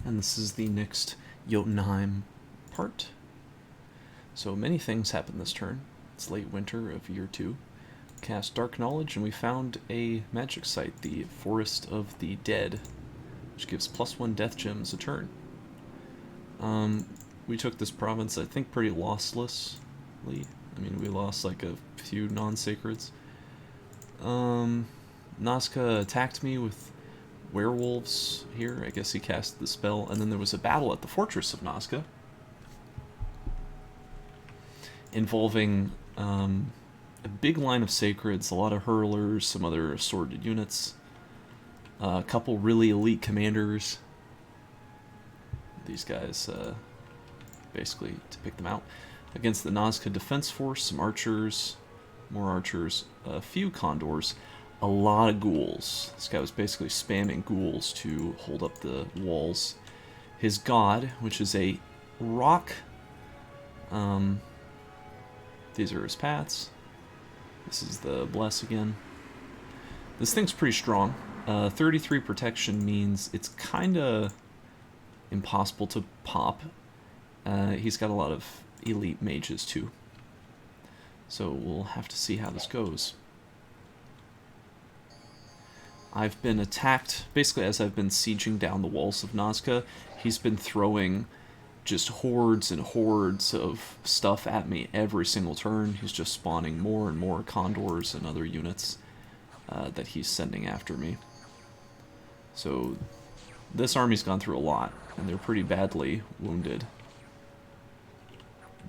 And this is the next Jotunheim part. So many things happen this turn. It's late winter of year 2. Cast Dark Knowledge, and we found a magic site, the Forest of the Dead, which gives +1 death gems a turn. We took this province, I think, pretty losslessly. I mean, we lost like a few non-sacreds. Nazca attacked me with werewolves here. I guess he cast the spell, and then there was a battle at the Fortress of Nazca involving a big line of sacreds, a lot of hurlers, some other assorted units, a couple really elite commanders. These guys, basically, to pick them out. Against the Nazca Defense Force, some archers, more archers, a few condors, a lot of ghouls. This guy was basically spamming ghouls to hold up the walls. His god, which is a rock. These are his paths. This is the bless again. This thing's pretty strong. 33 protection means it's kind of impossible to pop. He's got a lot of elite mages too. So we'll have to see how this goes. I've been attacked, basically as I've been sieging down the walls of Nazca, he's been throwing just hordes and hordes of stuff at me every single turn. He's just spawning more and more condors and other units that he's sending after me. So this army's gone through a lot, and they're pretty badly wounded.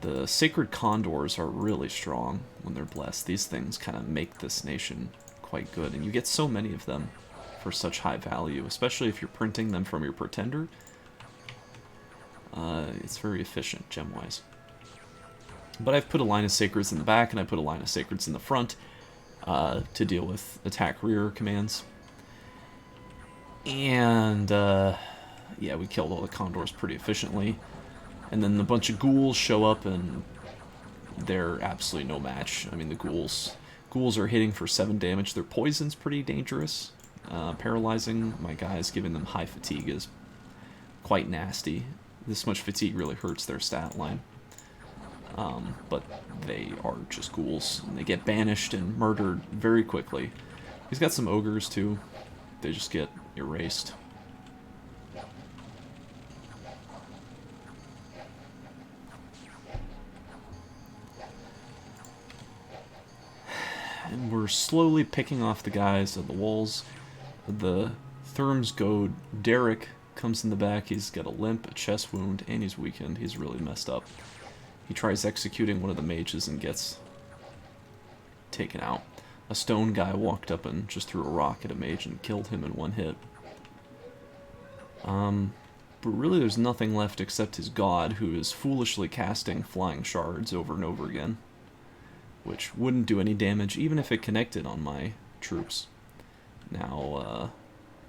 The sacred condors are really strong when they're blessed. These things kind of make this nation quite good, and you get so many of them for such high value, especially if you're printing them from your pretender. It's very efficient gem-wise. But I've put a line of sacreds in the back, and I put a line of sacreds in the front to deal with attack rear commands. And yeah, we killed all the condors pretty efficiently. And then a bunch of ghouls show up, and they're absolutely no match. I mean, the ghouls are hitting for 7 damage. Their poison's pretty dangerous. Paralyzing my guys, giving them high fatigue is quite nasty. This much fatigue really hurts their stat line. But they are just ghouls, and they get banished and murdered very quickly. He's got some ogres too. They just get erased. And we're slowly picking off the guys at the walls. The Therms go. Derek comes in the back. He's got a limp, a chest wound, and he's weakened. He's really messed up. He tries executing one of the mages and gets taken out. A stone guy walked up and just threw a rock at a mage and killed him in 1 hit. But really there's nothing left except his god, who is foolishly casting flying shards over and over again, which wouldn't do any damage even if it connected on my troops. Now,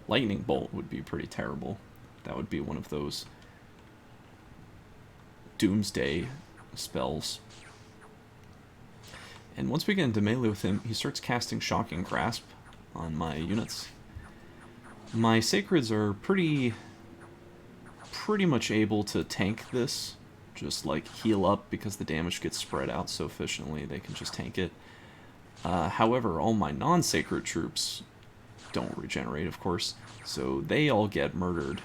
lightning bolt would be pretty terrible. That would be one of those doomsday spells. And once we get into melee with him, he starts casting Shocking Grasp on my units. My sacreds are pretty much able to tank this, just like heal up, because the damage gets spread out so efficiently they can just tank it. However, all my non-sacred troops don't regenerate, of course, so they all get murdered,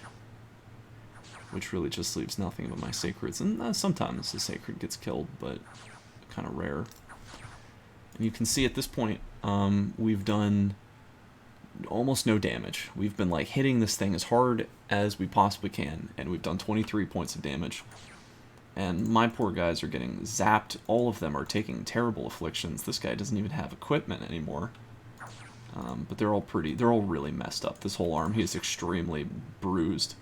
which really just leaves nothing but my sacreds. And sometimes the sacred gets killed, but kind of rare. And you can see at this point, we've done almost no damage. We've been like hitting this thing as hard as we possibly can, and we've done 23 points of damage. And my poor guys are getting zapped. All of them are taking terrible afflictions. This guy doesn't even have equipment anymore. But they're all really messed up. This whole army is extremely bruised.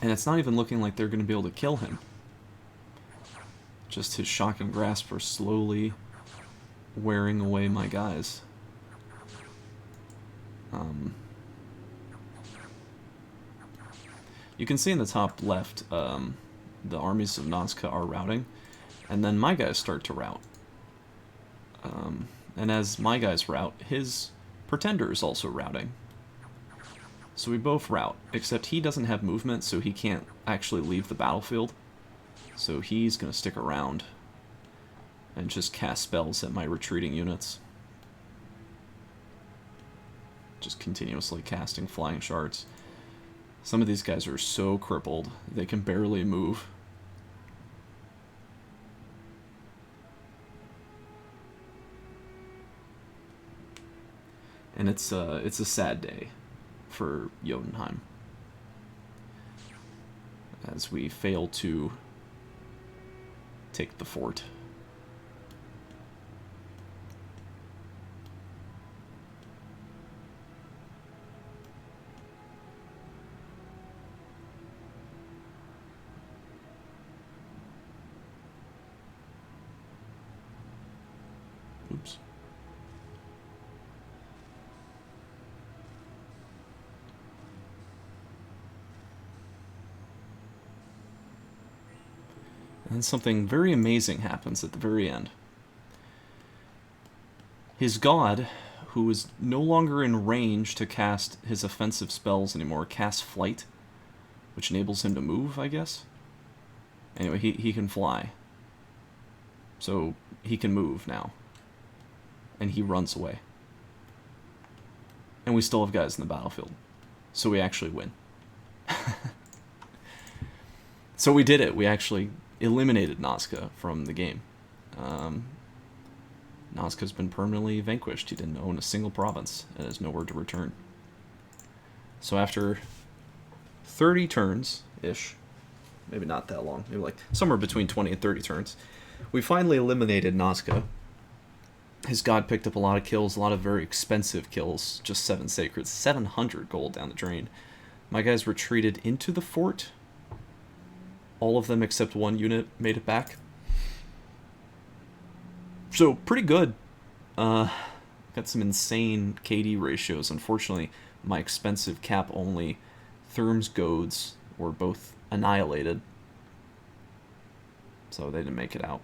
And it's not even looking like they're going to be able to kill him. Just his Shocking Grasp are slowly wearing away my guys. You can see in the top left, the armies of Nazca are routing, and then my guys start to rout. And as my guys rout, his pretender is also routing. So we both rout, except he doesn't have movement, so he can't actually leave the battlefield. So he's going to stick around and just cast spells at my retreating units. Just continuously casting flying shards. Some of these guys are so crippled, they can barely move. And it's a sad day for Jotunheim, as we fail to take the fort. Oops. And something very amazing happens at the very end. His god, who is no longer in range to cast his offensive spells anymore, casts flight, which enables him to move, I guess. Anyway, he can fly. So he can move now. And he runs away. And we still have guys in the battlefield. So we actually win. So we did it. We actually eliminated Nazca from the game. Nazca's been permanently vanquished. He didn't own a single province and has nowhere to return. So after 30 turns-ish, maybe not that long, maybe like somewhere between 20 and 30 turns, we finally eliminated Nazca. His god picked up a lot of kills, a lot of very expensive kills, just 7 sacreds, 700 gold down the drain. My guys retreated into the fort. All of them except one unit made it back. So, pretty good. Got some insane KD ratios. Unfortunately, my expensive cap-only Therm's goads were both annihilated. So they didn't make it out.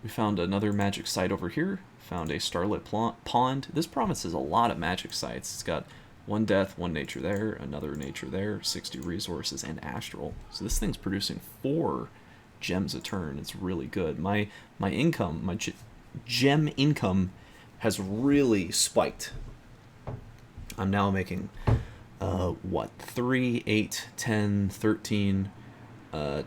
We found another magic site over here. Found a starlit pond. This province has a lot of magic sites. It's got 1 death, 1 nature there, another nature there, 60 resources, and astral. So this thing's producing 4 gems a turn. It's really good. My income, my gem income has really spiked. I'm now making, 3, 8, 10, 13,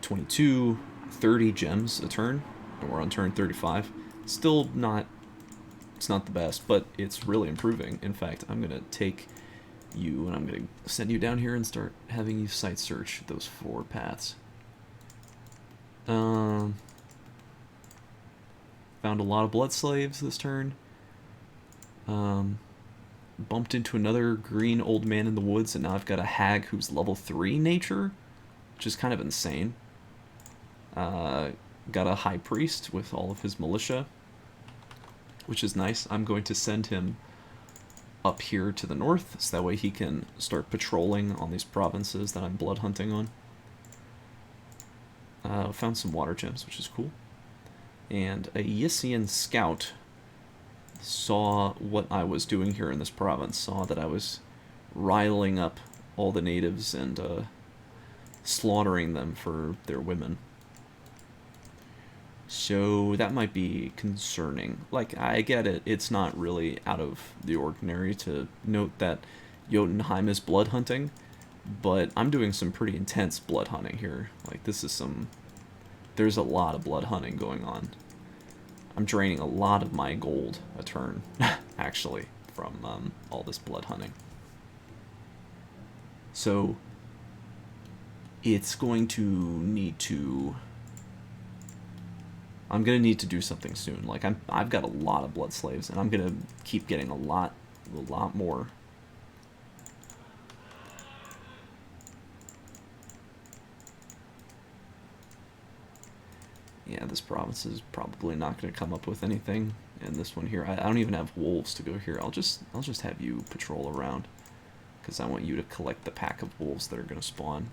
22, 30 gems a turn. And we're on turn 35. Still not, it's not the best, but it's really improving. In fact, I'm going to take you and I'm going to send you down here and start having you site search those 4 paths. Found a lot of blood slaves this turn. Bumped into another green old man in the woods, and now I've got a hag who's level 3 nature, which is kind of insane. Got a high priest with all of his militia, which is nice. I'm going to send him up here to the north, so that way he can start patrolling on these provinces that I'm blood hunting on. Found some water gems, which is cool. And a Ysian scout saw what I was doing here in this province, saw that I was riling up all the natives and slaughtering them for their women. So that might be concerning. Like, I get it, it's not really out of the ordinary to note that Jotunheim is blood hunting, but I'm doing some pretty intense blood hunting here. Like, this is some... There's a lot of blood hunting going on. I'm draining a lot of my gold a turn, actually, from all this blood hunting. So, it's going to need to... I'm going to need to do something soon. Like, I've got a lot of blood slaves, and I'm going to keep getting a lot more. Yeah, this province is probably not going to come up with anything. And this one here, I don't even have wolves to go here. I'll just have you patrol around, because I want you to collect the pack of wolves that are going to spawn.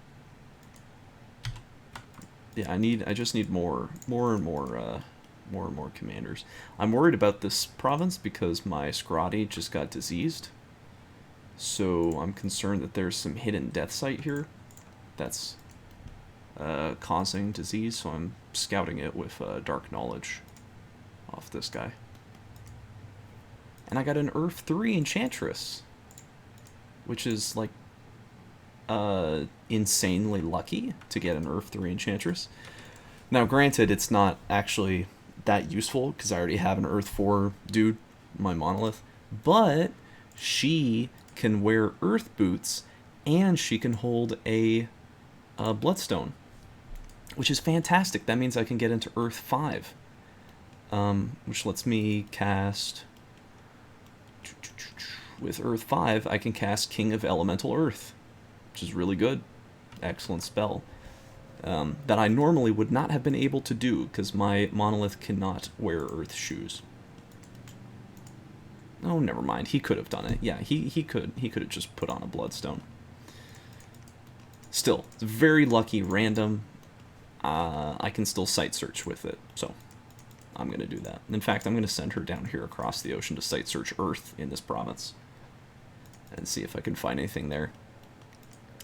Yeah, I just need more and more commanders. I'm worried about this province because my Scrotty just got diseased. So I'm concerned that there's some hidden death site here that's causing disease, so I'm scouting it with Dark Knowledge off this guy. And I got an Earth 3 Enchantress, which is like insanely lucky to get an Earth 3 Enchantress. Now, granted, it's not actually that useful because I already have an Earth 4 dude, my monolith, but she can wear Earth boots and she can hold a Bloodstone, which is fantastic. That means I can get into Earth 5, which lets me cast... With Earth 5, I can cast King of Elemental Earth, which is really good. Excellent spell. That I normally would not have been able to do, because my monolith cannot wear Earth shoes. Oh, never mind. He could have done it. Yeah, he could have just put on a Bloodstone. Still, it's very lucky, random. I can still site search with it, so I'm going to do that. In fact, I'm going to send her down here across the ocean to site search Earth in this province and see if I can find anything there.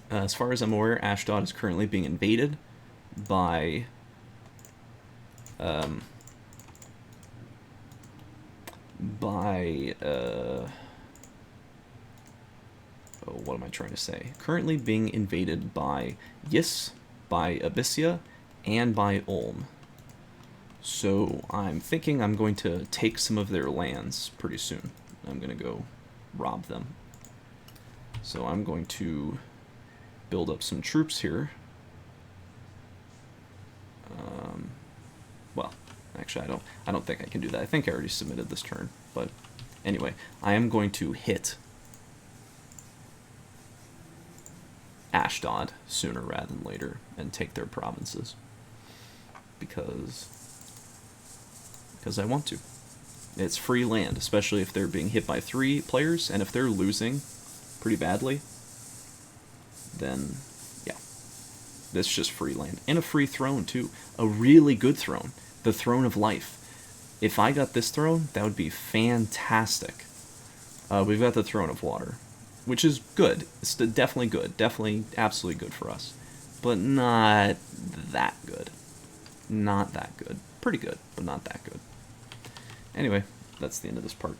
As far as I'm aware, Ashdod is currently being invaded by oh, what am I trying to say? Currently being invaded by Yis, by Abyssia, and by Ulm. So I'm thinking I'm going to take some of their lands pretty soon. I'm going to go rob them. So I'm going to build up some troops here. Well, actually, I don't think I can do that. I think I already submitted this turn. But anyway, I am going to hit Ashdod sooner rather than later and take their provinces. Because I want to. It's free land, especially if they're being hit by 3 players, and if they're losing pretty badly, then yeah, that's just free land. And a free throne too. A really good throne. The Throne of Life. If I got this throne, that would be fantastic. We've got the Throne of Water, which is good. It's definitely good. Definitely absolutely good for us. But not that good. Not that good. Pretty good, but not that good. Anyway, that's the end of this part.